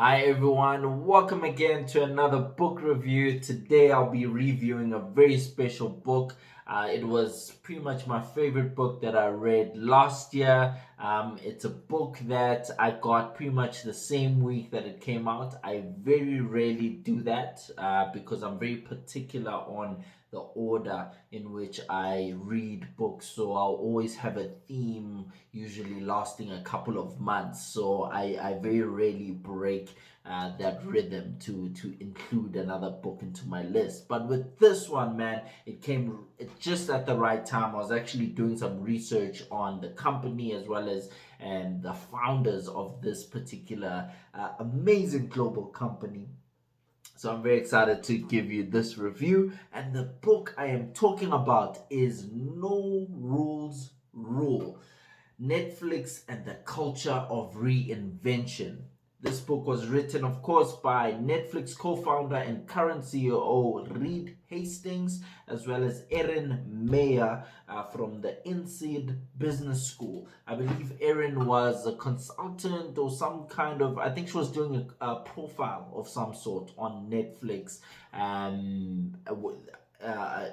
Hi everyone, welcome again to another book review. Today I'll be reviewing a very special book. It was pretty much my favorite book that I read last year. It's a book that I got pretty much the same week that it came out. I very rarely do that because I'm very particular on the order in which I read books. So I'll always have a theme, usually lasting a couple of months. So I very rarely break that rhythm to include another book into my list. But with this one, man, it came just at the right time. I was actually doing some research on the company as well as and the founders of this particular amazing global company. So I'm very excited to give you this review. And the book I am talking about is No Rules Rule: Netflix and the Culture of Reinvention. This book was written, of course, by Netflix co-founder and current CEO Reed Hastings, as well as Erin Meyer from the INSEAD Business School. I believe Erin was a consultant or some kind of, I think she was doing a profile of some sort on Netflix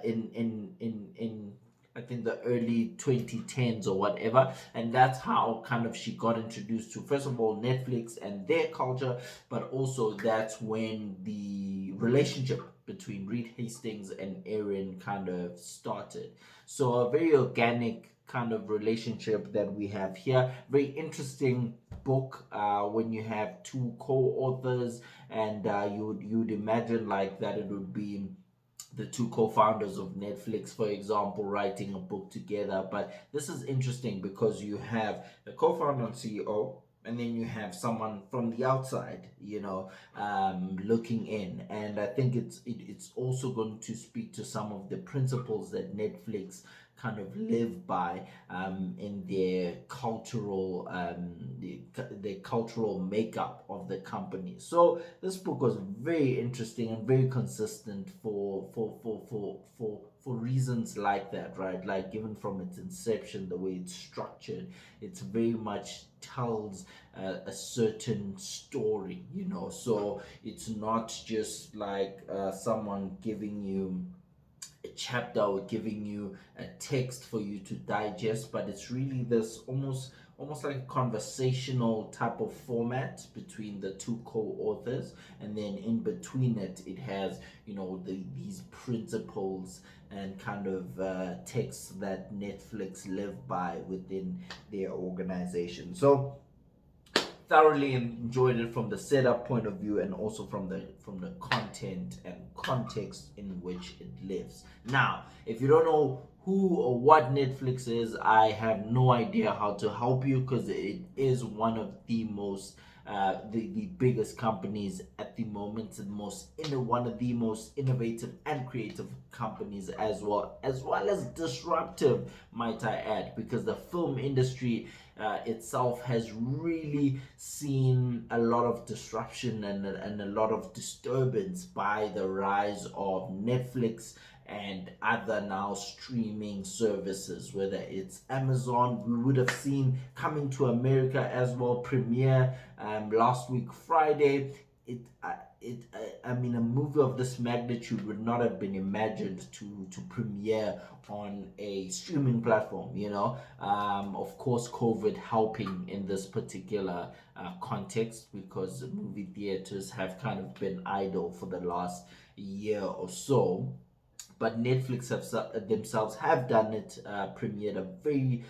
in I think the early 2010s or whatever, and that's how kind of she got introduced to, first of all, Netflix and their culture, but also that's when the relationship between Reed Hastings and Erin kind of started. So a very organic kind of relationship that we have here. Very interesting book when you have two co-authors, and you'd imagine like that it would be the two co-founders of Netflix, for example, writing a book together. But this is interesting because you have the co-founder and CEO, and then you have someone from the outside, looking in. And I think it's also going to speak to some of the principles that Netflix kind of live by in their cultural the cultural makeup of the company. So this book was very interesting and very consistent for reasons like that, right? Like, given from its inception, the way it's structured, it's very much tells a certain story, so it's not just like someone giving you a chapter or giving you a text for you to digest, but it's really this almost like a conversational type of format between the two co-authors, and then in between it has these principles and kind of texts that Netflix live by within their organization. So thoroughly enjoyed it from the setup point of view, and also from the content and context in which it lives. Now, if you don't know who or what Netflix is, I have no idea how to help you, because it is one of the most the biggest companies at the moment, and one of the most innovative and creative companies, as well as disruptive, might I add, because the film industry itself has really seen a lot of disruption and a lot of disturbance by the rise of Netflix and other now streaming services, whether it's Amazon. We would have seen coming to America as well, premiere last week Friday. I mean, a movie of this magnitude would not have been imagined to premiere on a streaming platform. Of course, COVID helping in this particular context, because movie theaters have kind of been idle for the last year or so. But Netflix themselves have done it, premiered a very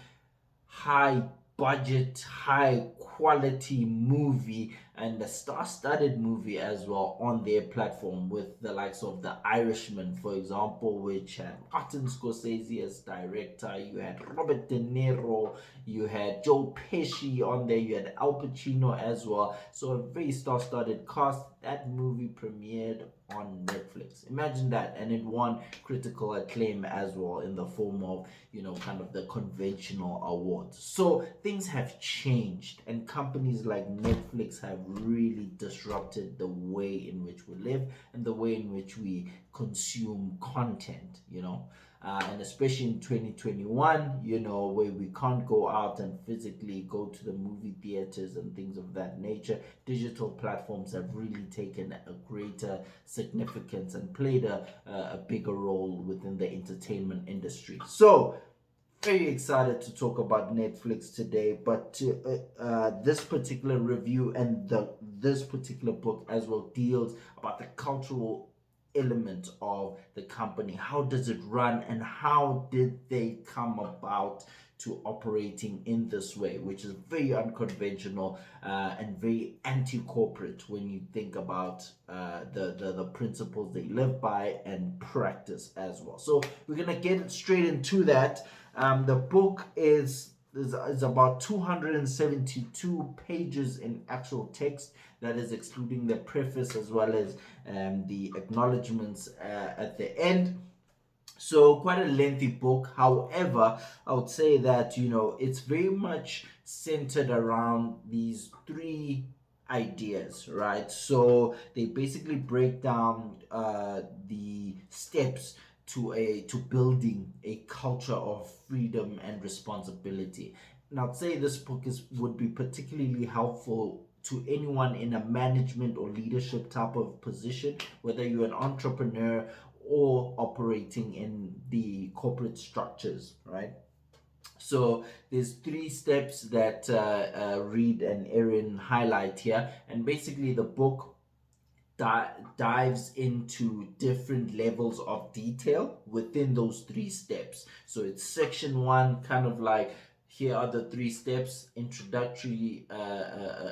high budget, high quality movie, and a star-studded movie as well on their platform, with the likes of The Irishman, for example, which had Martin Scorsese as director. You had Robert De Niro, you had Joe Pesci on there, you had Al Pacino as well. So a very star-studded cast. That movie premiered on Netflix. Imagine that, and it won critical acclaim as well in the form of kind of the conventional awards. So things have changed, and companies like Netflix have really disrupted the way in which we live and the way in which we consume content, and especially in 2021, where we can't go out and physically go to the movie theaters and things of that nature. Digital platforms have really taken a greater significance and played a bigger role within the entertainment industry. So, very excited to talk about Netflix today, but this particular review and this particular book as well deals about the cultural element of the company. How does it run, and how did they come about to operating in this way, which is very unconventional and very anti-corporate when you think about the principles they live by and practice as well. So we're gonna get straight into that. The book is about 272 pages in actual text, that is excluding the preface as well as the acknowledgements at the end. So quite a lengthy book. However, I would say that it's very much centered around these three ideas, right? So they basically break down the steps to building a culture of freedom and responsibility. And I'd say this book would be particularly helpful to anyone in a management or leadership type of position, whether you're an entrepreneur or operating in the corporate structures, right? So there's three steps that Reed and Erin highlight here, and basically the book dives into different levels of detail within those three steps. So it's section one, kind of like, here are the three steps, introductory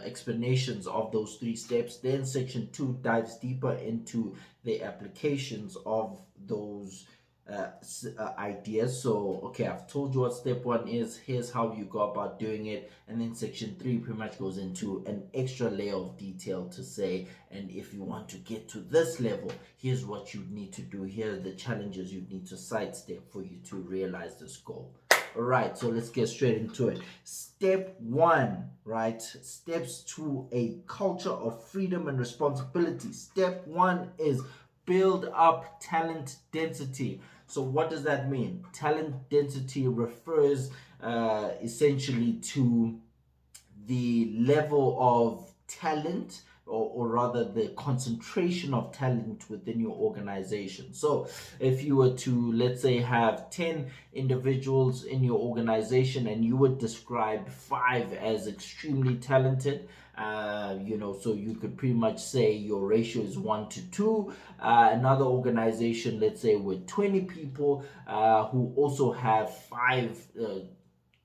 explanations of those three steps. Then section two dives deeper into the applications of those ideas. So, okay, I've told you what step one is, here's how you go about doing it. And then section three pretty much goes into an extra layer of detail to say, and if you want to get to this level, here's what you need to do, here are the challenges you need to sidestep for you to realize this goal. All right, so let's get straight into it. Step one, right? Steps to a culture of freedom and responsibility. Step one is build up talent density. So what does that mean? Talent density refers essentially to the level of talent, or rather the concentration of talent within your organization. So if you were to, let's say, have 10 individuals in your organization and you would describe 5 as extremely talented, so you could pretty much say your ratio is 1 to 2. Another organization, let's say with 20 people who also have 5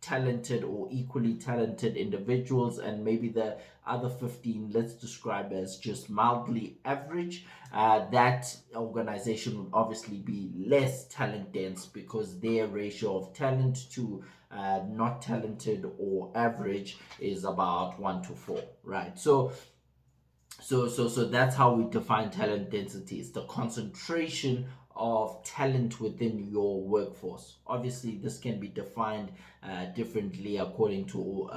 talented or equally talented individuals, and maybe the other 15 let's describe as just mildly average, that organization would obviously be less talent dense because their ratio of talent to not talented or average is about 1 to 4, right? So that's how we define talent density. It's the concentration of talent within your workforce. Obviously, this can be defined differently according to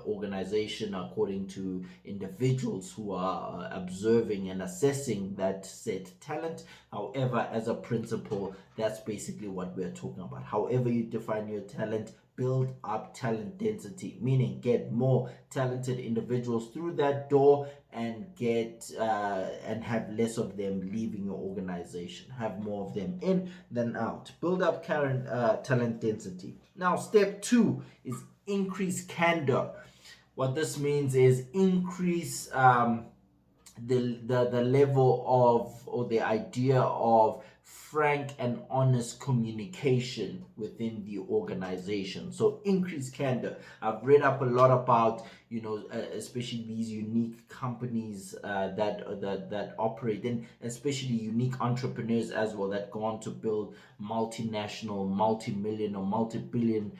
organization, according to individuals who are observing and assessing that said talent. However, as a principle, that's basically what we're talking about. However you define your talent, build up talent density, meaning get more talented individuals through that door and get and have less of them leaving your organization. Have more of them in than out. Build up current talent density. Now, step two is increase candor. What this means is increase the level of, or the idea of, frank and honest communication within the organization. So increase candor. I've read up a lot about especially these unique companies that operate, and especially unique entrepreneurs as well that go on to build multinational, multi-million or multi-billion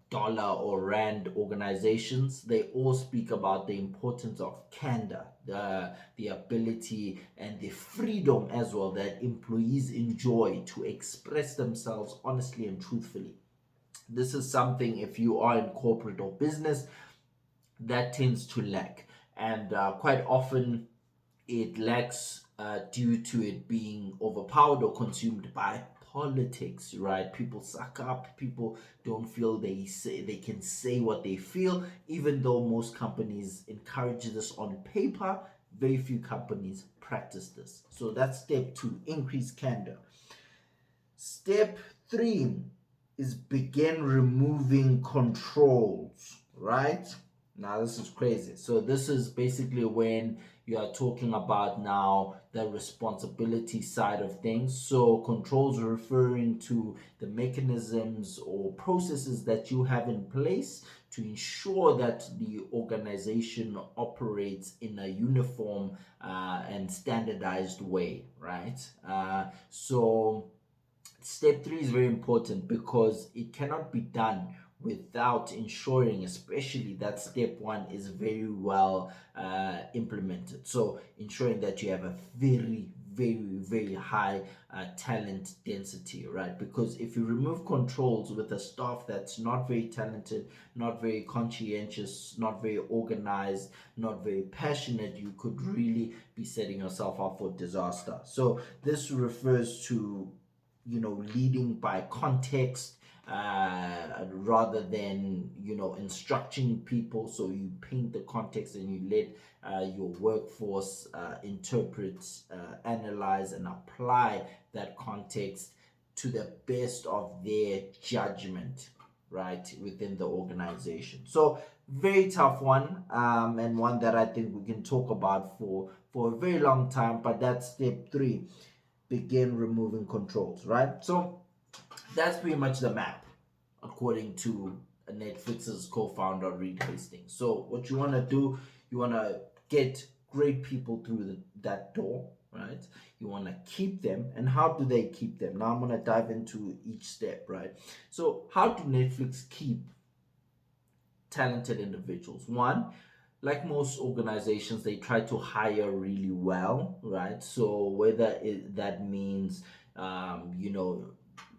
dollar or rand organizations. They all speak about the importance of candor, the ability and the freedom as well that employees enjoy to express themselves honestly and truthfully. This is something, if you are in corporate or business, that tends to lack. and quite often it lacks due to it being overpowered or consumed by politics, right? People suck up, people don't feel they can say what they feel, even though most companies encourage this on paper. Very few companies practice this. So that's step 2, increase candor. Step 3 is begin removing controls, right? Now, this is crazy. So, this is basically when you are talking about now the responsibility side of things. So, controls are referring to the mechanisms or processes that you have in place to ensure that the organization operates in a uniform and standardized way, right? So, step 3 is very important because it cannot be done without ensuring, especially that step 1 is very well implemented. So, ensuring that you have a very high talent density, right? Because if you remove controls with a staff that's not very talented, not very conscientious, not very organized, not very passionate, you could really be setting yourself up for disaster. So, this refers to leading by context rather than instructing people. So you paint the context and you let your workforce interpret, analyze, and apply that context to the best of their judgment, right, within the organization. So very tough one, and one that I think we can talk about for a very long time. But that's step 3, begin removing controls, right? So that's pretty much the map, according to Netflix's co-founder Reed Hastings. So what you want to do, you want to get great people through that door, right? You want to keep them. And how do they keep them? Now I'm going to dive into each step, right? So how do Netflix keep talented individuals? One, like most organizations, they try to hire really well, right? So whether that means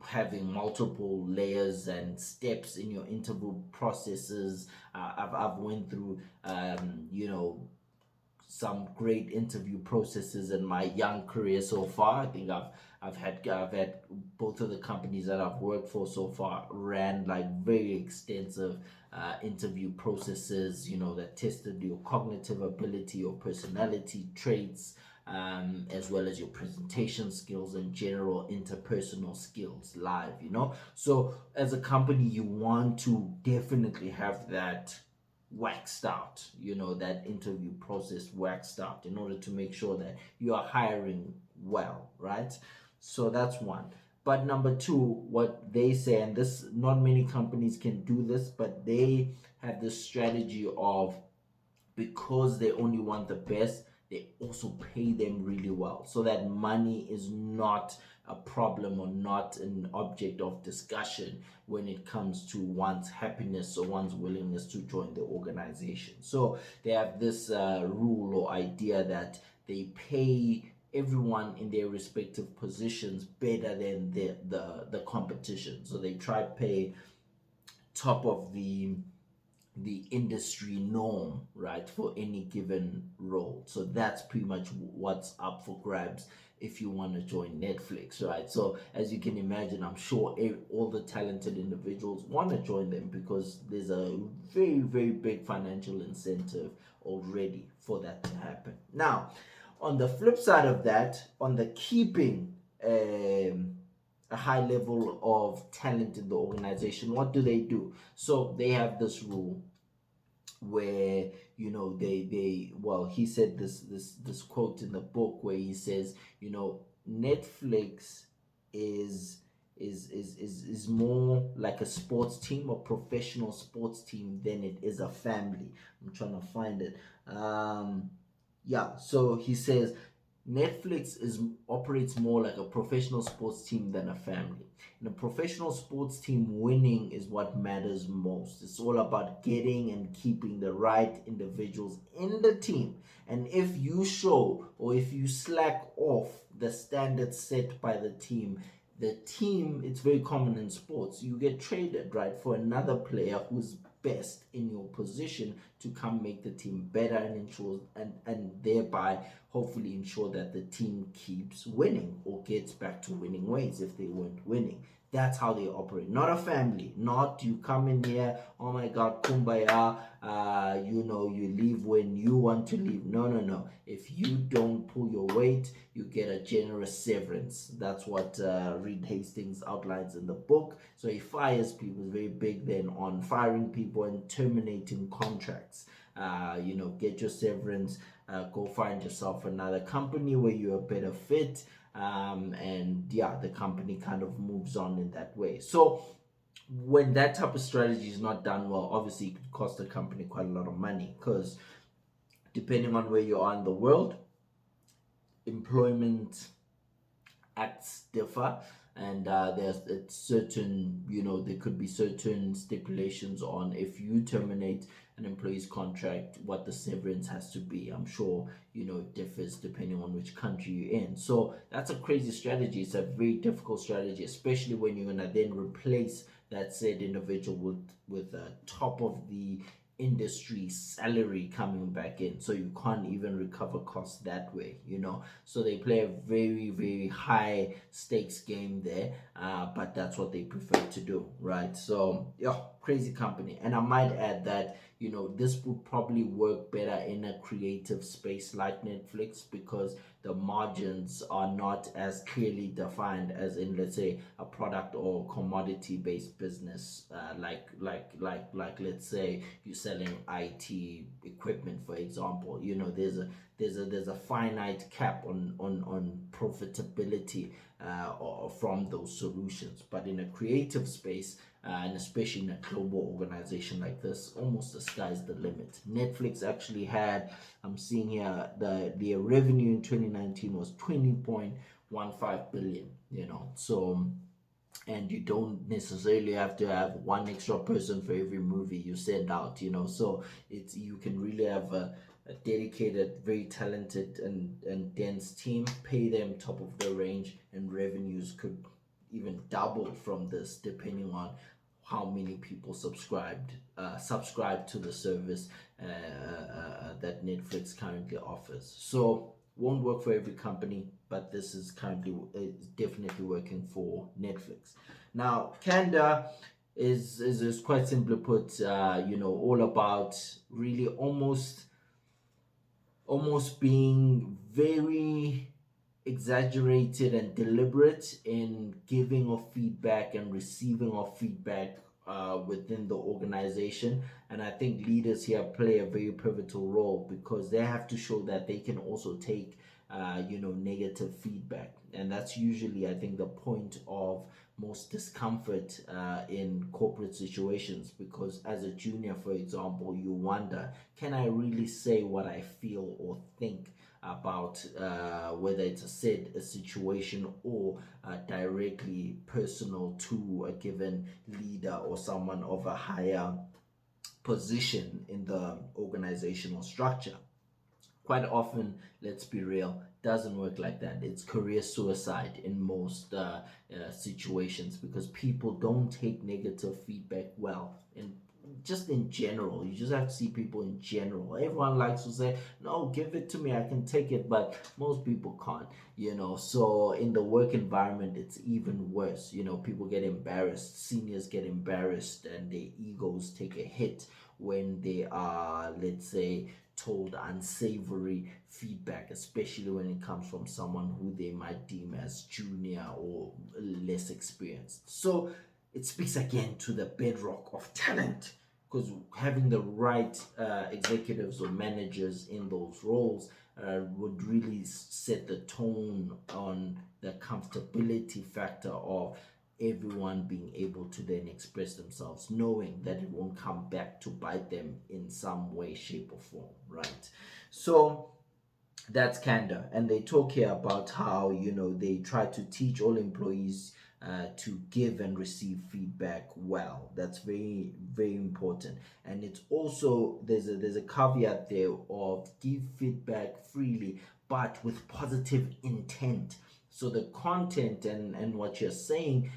having multiple layers and steps in your interview processes. I've went through some great interview processes in my young career so far. I think I've had both of the companies that I've worked for so far ran like very extensive interview processes, that tested your cognitive ability, your personality traits, as well as your presentation skills and general interpersonal skills live. So as a company, you want to definitely have that waxed out, that interview process waxed out in order to make sure that you are hiring well, right? So that's one. But number 2, what they say, and this, not many companies can do this, but they have this strategy of, because they only want the best, they also pay them really well, so that money is not a problem or not an object of discussion when it comes to one's happiness or one's willingness to join the organization. So they have this rule or idea that they pay everyone in their respective positions better than the competition. So they try to pay top of the industry norm, right, for any given role. So that's pretty much what's up for grabs if you want to join Netflix, right? So as you can imagine, I'm sure all the talented individuals want to join them because there's a very big financial incentive already for that to happen. Now, on the flip side of that, on the keeping a high level of talent in the organization, what do? So they have this rule where they well, he said this quote in the book where he says, Netflix is more like a sports team, a professional sports team, than it is a family. I'm trying to find it. Yeah, so he says Netflix operates more like a professional sports team than a family. In a professional sports team, winning is what matters most. It's all about getting and keeping the right individuals in the team. And if you show or if you slack off the standards set by the team, it's very common in sports, you get traded, right, for another player who's best in your position to come make the team better and ensure and thereby hopefully ensure that the team keeps winning or gets back to winning ways if they weren't winning. That's how they operate. Not a family. Not you come in here, oh my God, kumbaya, you leave when you want to leave. No, no, no. If you don't pull your weight, you get a generous severance. That's what Reed Hastings outlines in the book. So he fires people. He's very big then on firing people and terminating contracts. Get your severance, go find yourself another company where you're a better fit. And yeah, the company kind of moves on in that way. So when that type of strategy is not done well, obviously it could cost the company quite a lot of money because depending on where you are in the world, employment acts differ, and there's certain, there could be certain stipulations on if you terminate an employee's contract, what the severance has to be. I'm sure it differs depending on which country you're in. So that's a crazy strategy. It's a very difficult strategy, especially when you're gonna then replace that said individual with a top of the industry salary coming back in, so you can't even recover costs that way. So they play a very, very high stakes game there, but that's what they prefer to do, right? So yeah, crazy company. And I might add that this would probably work better in a creative space like Netflix, because the margins are not as clearly defined as in, let's say, a product or commodity based business, like let's say you're selling IT equipment, for example. There's a finite cap on profitability from those solutions. But in a creative space, and especially in a global organization like this, almost the sky's the limit. Netflix actually had, I'm seeing here, their revenue in 2019 was 20.15 billion. So, and you don't necessarily have to have one extra person for every movie you send out. So you can really have a dedicated, very talented and dense team, pay them top of the range, and revenues could even double from this depending on how many people subscribe to the service that Netflix currently offers. So won't work for every company, but this is definitely working for Netflix. Now, Canada is quite simply put, all about really almost being very exaggerated and deliberate in giving of feedback and receiving of feedback within the organization. And I think leaders here play a very pivotal role, because they have to show that they can also take negative feedback. And that's usually, I think, the point of most discomfort in corporate situations, because as a junior, for example, you wonder, can I really say what I feel or think about whether it's a situation or directly personal to a given leader or someone of a higher position in the organizational structure. Quite often, let's be real, doesn't work like that. It's career suicide in most situations, because people don't take negative feedback well. And just in general, you just have to see people in general. Everyone likes to say, no, give it to me, I can take it, but most people can't. So in the work environment, it's even worse. People get embarrassed, seniors get embarrassed, and their egos take a hit when they are, let's say, told unsavory feedback, especially when it comes from someone who they might deem as junior or less experienced. So it speaks again to the bedrock of talent, because having the right executives or managers in those roles would really set the tone on the comfortability factor of everyone being able to then express themselves, knowing that it won't come back to bite them in some way, shape, or form, right? So that's Canada. And they talk here about how they try to teach all employees to give and receive feedback well. That's very, very important. And it's also, there's a caveat there of give feedback freely but with positive intent. So the content and what you're saying,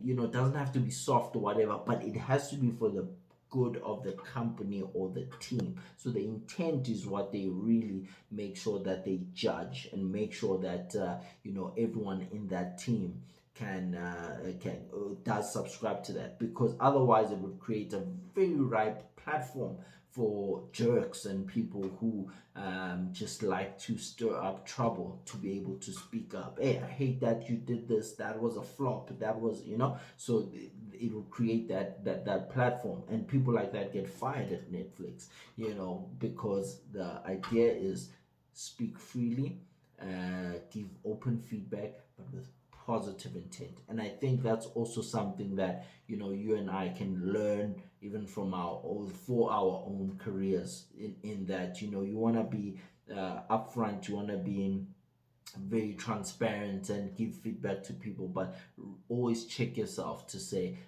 doesn't have to be soft or whatever, but it has to be for the good of the company or the team. So the intent is what they really make sure that they judge, and make sure that everyone in that team can does subscribe to that, because otherwise it would create a very ripe platform for jerks and people who just like to stir up trouble to be able to speak up. Hey, I hate that you did this. That was a flop. That was, so it will create that platform, and people like that get fired at Netflix, because the idea is speak freely, give open feedback, but with positive intent. And I think that's also something that you and I can learn even from our own, for our own careers, in that you want to be upfront, you want to be very transparent and give feedback to people, but always check yourself to say,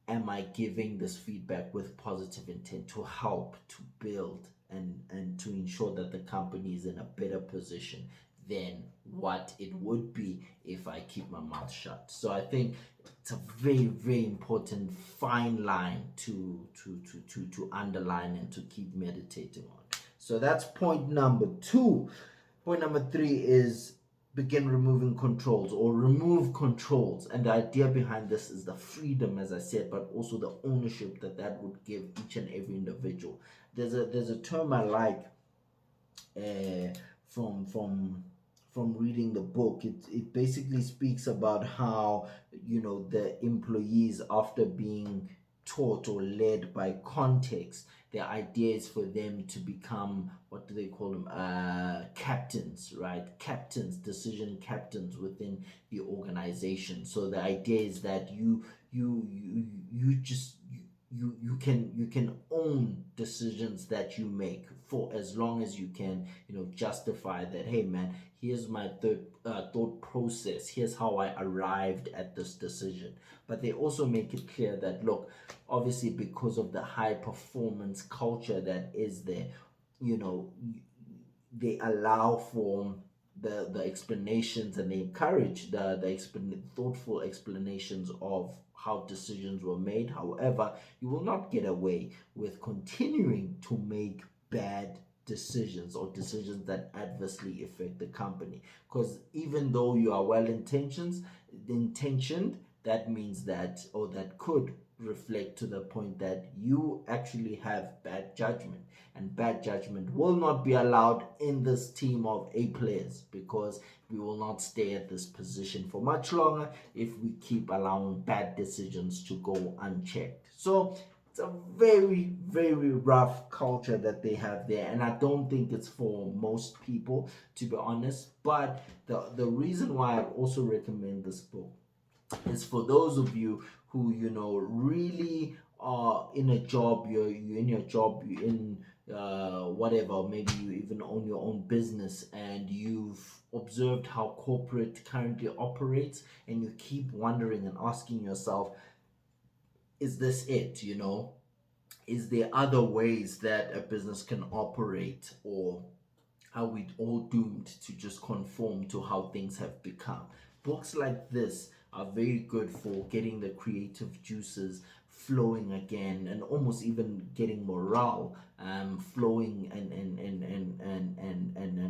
am I giving this feedback with positive intent to help, to build, and to ensure that the company is in a better position than what it would be if I keep my mouth shut. So I think it's a very, very important fine line to underline and to keep meditating on. So that's point number 2. Point number 3 is begin removing controls, or remove controls. And the idea behind this is the freedom, as I said, but also the ownership that would give each and every individual. There's a term I like from reading the book. It basically speaks about how the employees, after being taught or led by context, the idea is for them to become, what do they call them, captains, right? Captains, decision captains within the organization. So the idea is that you can own decisions that you make, for as long as you can justify that, hey man, here's my thought process, here's how I arrived at this decision. But they also make it clear that, look, obviously because of the high performance culture that is there, they allow for the explanations, and they encourage the thoughtful explanations of how decisions were made. However, you will not get away with continuing to make bad decisions, or decisions that adversely affect the company, because even though you are intentioned, that means that, or that could reflect to the point that you actually have bad judgment, and bad judgment will not be allowed in this team of A players, because we will not stay at this position for much longer if we keep allowing bad decisions to go unchecked. So it's a very, very rough culture that they have there, and I don't think it's for most people, to be honest. But the reason why I also recommend this book is for those of you who really are in a job, you're in your job, you're in whatever, maybe you even own your own business, and you've observed how corporate currently operates, and you keep wondering and asking yourself, is this it? Is there other ways that a business can operate, or are we all doomed to just conform to how things have become? Books like this are very good for getting the creative juices flowing again, and almost even getting morale flowing, and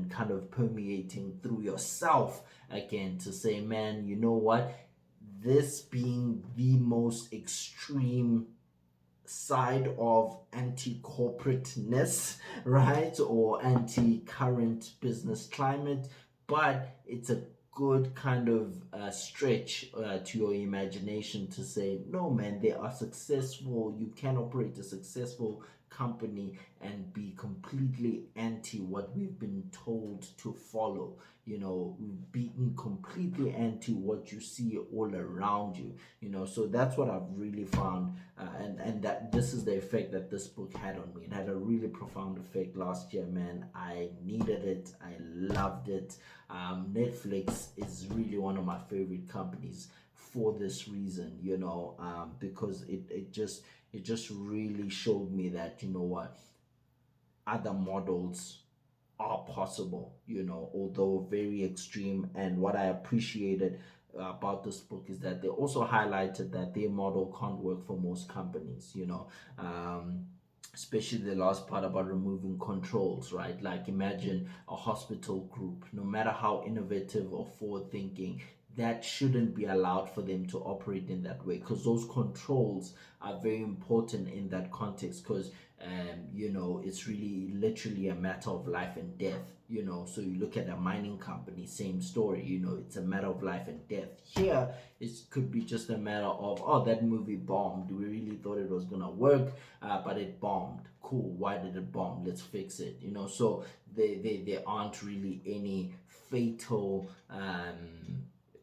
kind of permeating through yourself again, to say, man, you know what, this being the most extreme side of anti-corporateness, right, or anti-current business climate, but it's a good kind of stretch to your imagination to say, no man, they are successful. You can operate a successful company and be completely anti what we've been told to follow. Being completely anti what you see all around you. So that's what I've really found, and that this is the effect that this book had on me. It had a really profound effect last year, man. I needed it. I loved it. Netflix is really one of my favorite companies for this reason, because it just really showed me that, what, other models are possible, although very extreme. And what I appreciated about this book is that they also highlighted that their model can't work for most companies, especially the last part about removing controls, right? Like imagine a hospital group, no matter how innovative or forward thinking, that shouldn't be allowed for them to operate in that way, because those controls are very important in that context, because it's really literally a matter of life and death. So you look at a mining company, same story. It's a matter of life and death. Here it could be just a matter of, oh, that movie bombed, we really thought it was gonna work, but it bombed. Cool, why did it bomb? Let's fix it. So there aren't really any fatal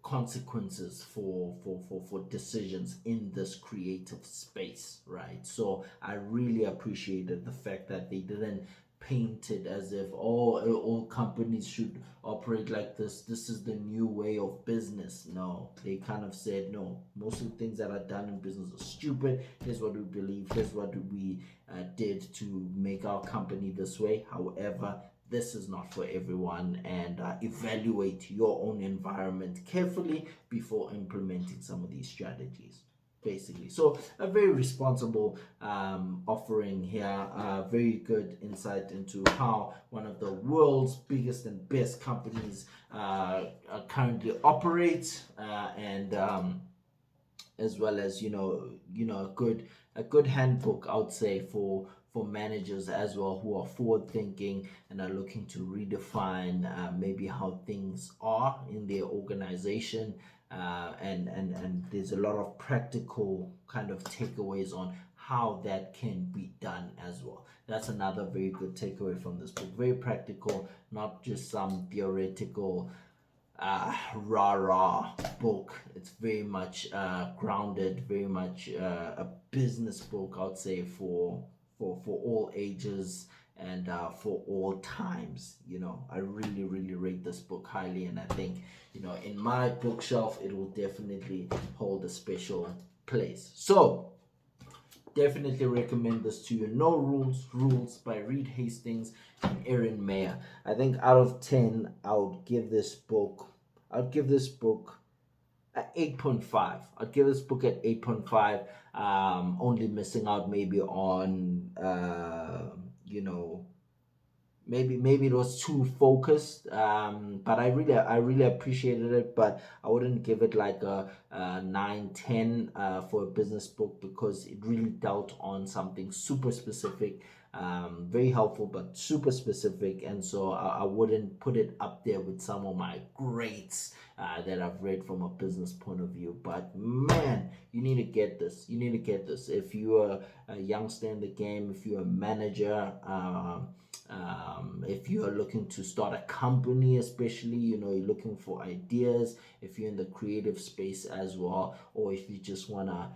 consequences for decisions in this creative space, right? So I really appreciated the fact that they didn't paint it as if all companies should operate like this is the new way of business. No, they kind of said, no, most of the things that are done in business are stupid. Here's what we believe, here's what we did to make our company this way. However, this is not for everyone, and evaluate your own environment carefully before implementing some of these strategies, basically. So a very responsible offering here, very good insight into how one of the world's biggest and best companies currently operates, and as well as a good handbook, I would say, for managers as well, who are forward thinking and are looking to redefine maybe how things are in their organization, and there's a lot of practical kind of takeaways on how that can be done as well. That's another very good takeaway from this book. Very practical, not just some theoretical rah book. It's very much grounded, very much a business book, I would say, for all ages and for all times. I really rate this book highly, and I think in my bookshelf it will definitely hold a special place. So definitely recommend this to you. No Rules by Reed Hastings and Erin Meyer. I think out of 10, I'd give this book at 8.5. I'd give this book at 8.5. Only missing out maybe on maybe it was too focused, but I really appreciated it, but I wouldn't give it like a 9, 10 for a business book, because it really dealt on something super specific, very helpful but super specific, and so I wouldn't put it up there with some of my greats that I've read from a business point of view. But man, you need to get this. If you're a youngster in the game, if you're a manager, if you are looking to start a company, especially, you're looking for ideas, if you're in the creative space as well, or if you just want to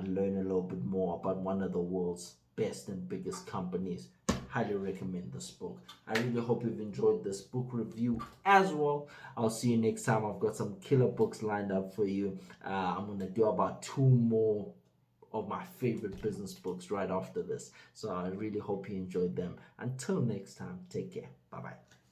learn a little bit more about one of the world's best and biggest companies, highly recommend this book. I really hope you've enjoyed this book review as well. I'll see you next time. I've got some killer books lined up for you. I'm going to do about 2 more of my favorite business books right after this. So I really hope you enjoyed them. Until next time, take care. Bye bye.